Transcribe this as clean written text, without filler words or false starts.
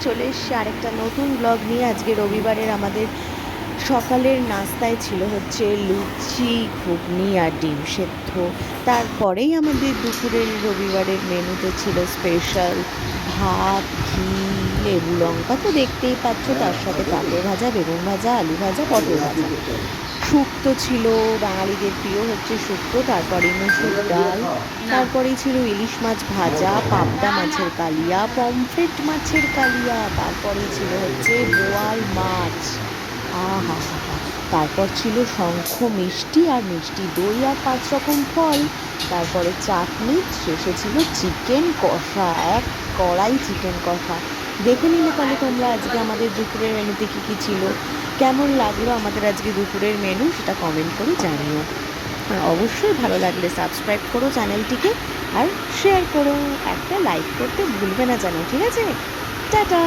চলে এসছি আরেকটা নতুন ব্লগ নিয়ে। আজকে রবিবারের আমাদের সকালের নাস্তায় ছিল হচ্ছে লুচি, ঘুগনি আর ডিম সেদ্ধ। তারপরেই আমাদের দুপুরের রবিবারের মেনুতে ছিল স্পেশাল ভাত, ঘি, লেবু লঙ্কা তো দেখতেই পাচ্ছ, তার সাথে পাঁপড় ভাজা, বেগুন ভাজা, আলু ভাজা, পটল ভাজা। শুক্তো ছিল, বাঙালিদের প্রিয় হচ্ছে শুক্তো। তারপরে মুসুর ডাল, তারপরেই ছিল ইলিশ মাছ ভাজা, পাবদা মাছের কালিয়া, পমফ্রেট মাছের কালিয়া, তারপরেই ছিল হচ্ছে বোয়াল মাছ। আহা হা হা। তারপর ছিল শঙ্খ মিষ্টি আর মিষ্টি দই আর 5 রকম ফল। তারপরে চাটনি, শেষে ছিল চিকেন কষা, এক কড়াই চিকেন কষা। দেখে নিলে তাহলে তোমরা আজকে আমাদের দুপুরের মেনুতে কী কী ছিল। কেমন লাগলো আমাদের আজকে দুপুরের মেনু সেটা কমেন্ট করে জানিও। আর অবশ্যই ভালো লাগলে সাবস্ক্রাইব করো চ্যানেলটিকে, আর শেয়ার করো। একটা লাইক করতে ভুলবে না যেন, ঠিক আছে? টাটা।